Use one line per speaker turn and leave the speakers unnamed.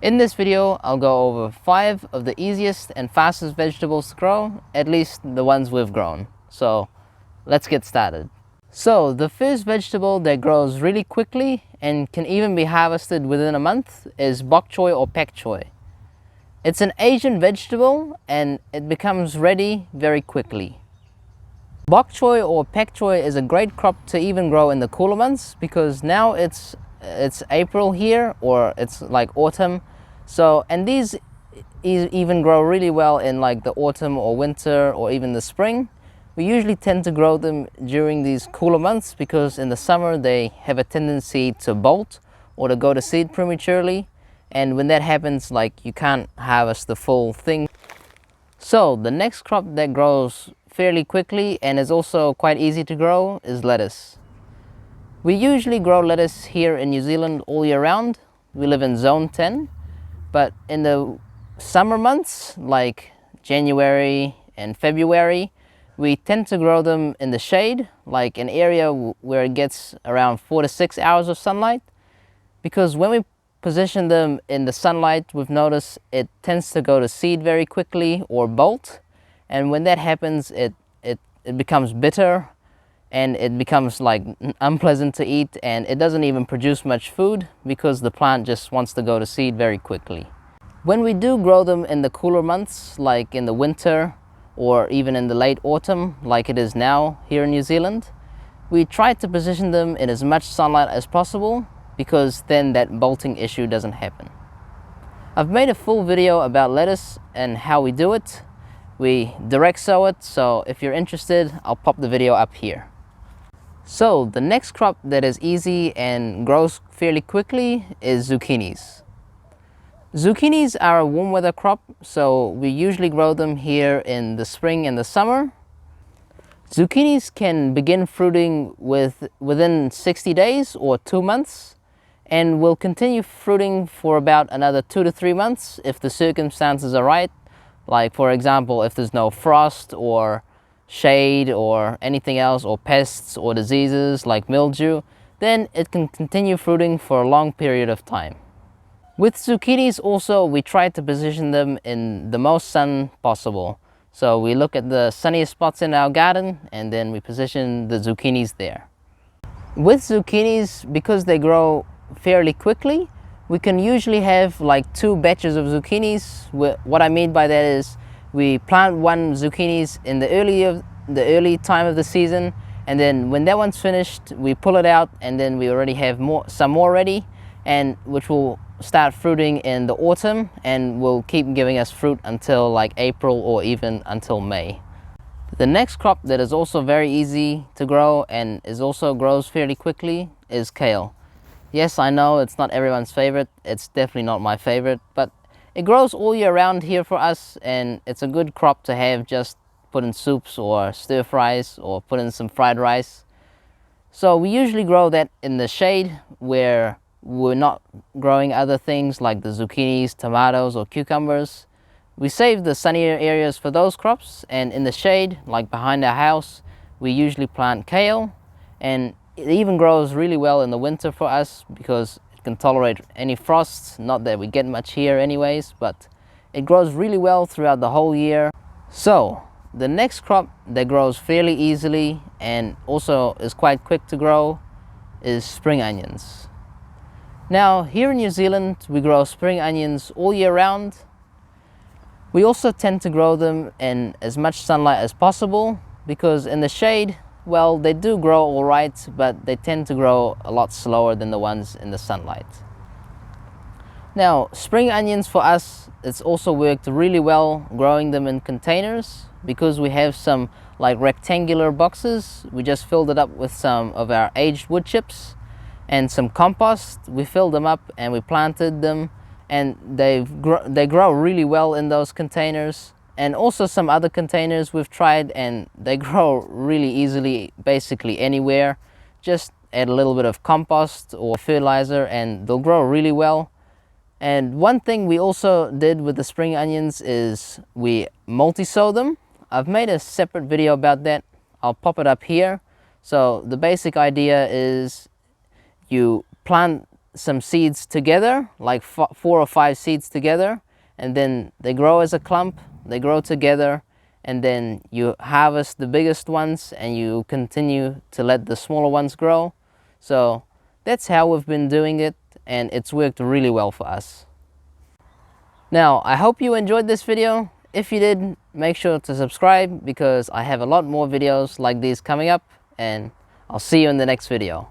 In this video, I'll go over 5 of the easiest and fastest vegetables to grow, at least the ones we've grown. So let's get started. So the first vegetable that grows really quickly and can even be harvested within a month is bok choy or pak choy. It's an Asian vegetable and it becomes ready very quickly. Bok choy or pak choy is a great crop to even grow in the cooler months because now it's April here, or it's like autumn. So, and these even grow really well in like the autumn or winter or even the spring. We usually tend to grow them during these cooler months because in the summer they have a tendency to bolt or to go to seed prematurely. And when that happens, like, you can't harvest the full thing. So the next crop that grows fairly quickly and is also quite easy to grow is lettuce. We usually grow lettuce here in New Zealand all year round. We live in zone 10, but in the summer months like January and February, we tend to grow them in the shade, like an area where it gets around 4 to 6 hours of sunlight, because when we position them in the sunlight, we've noticed it tends to go to seed very quickly or bolt, and when that happens it becomes bitter and it becomes like unpleasant to eat, and it doesn't even produce much food because the plant just wants to go to seed very quickly. When we do grow them in the cooler months, like in the winter or even in the late autumn like it is now here in New Zealand, we try to position them in as much sunlight as possible because then that bolting issue doesn't happen. I've made a full video about lettuce and how we do it. We direct sow it, so if you're interested, I'll pop the video up here. So the next crop that is easy and grows fairly quickly is zucchinis. Zucchinis are a warm weather crop, so we usually grow them here in the spring and the summer. Zucchinis can begin fruiting within 60 days or 2 months, and will continue fruiting for about another 2 to 3 months if the circumstances are right. Like, for example, if there's no frost or shade or anything else, or pests or diseases like mildew, then it can continue fruiting for a long period of time. With zucchinis also, we try to position them in the most sun possible. So we look at the sunniest spots in our garden and then we position the zucchinis there. With zucchinis, because they grow fairly quickly, we can usually have like 2 batches of zucchinis. What I mean by that is we plant one zucchinis in the early time of the season, and then when that one's finished, we pull it out, and then we already have some more ready, and which will start fruiting in the autumn and will keep giving us fruit until like April or even until May. The next crop that is also very easy to grow and grows fairly quickly is kale. Yes, I know it's not everyone's favorite. It's definitely not my favorite, but it grows all year round here for us, and it's a good crop to have just put in soups or stir fries or put in some fried rice. So we usually grow that in the shade where we're not growing other things like the zucchinis, tomatoes or cucumbers. We save the sunnier areas for those crops, and in the shade, like behind our house, we usually plant kale, and it even grows really well in the winter for us because it can tolerate any frosts. Not that we get much here anyways, but it grows really well throughout the whole year. So the next crop that grows fairly easily and also is quite quick to grow is spring onions. Now here in New Zealand, we grow spring onions all year round. We also tend to grow them in as much sunlight as possible because in the shade, well, they do grow all right, but they tend to grow a lot slower than the ones in the sunlight. Now, spring onions for us, it's also worked really well growing them in containers because we have some like rectangular boxes. We just filled it up with some of our aged wood chips and some compost. We filled them up and we planted them, and they grow really well in those containers. And also some other containers we've tried, and they grow really easily basically anywhere. Just add a little bit of compost or fertilizer and they'll grow really well. And one thing we also did with the spring onions is we multi-sow them. I've made a separate video about that. I'll pop it up here. So the basic idea is you plant some seeds together, like 4 or 5 seeds together, and then they grow as a clump, they grow together, and then you harvest the biggest ones and you continue to let the smaller ones grow. So that's how we've been doing it, and it's worked really well for us. Now, I hope you enjoyed this video. If you did, make sure to subscribe because I have a lot more videos like these coming up, and I'll see you in the next video.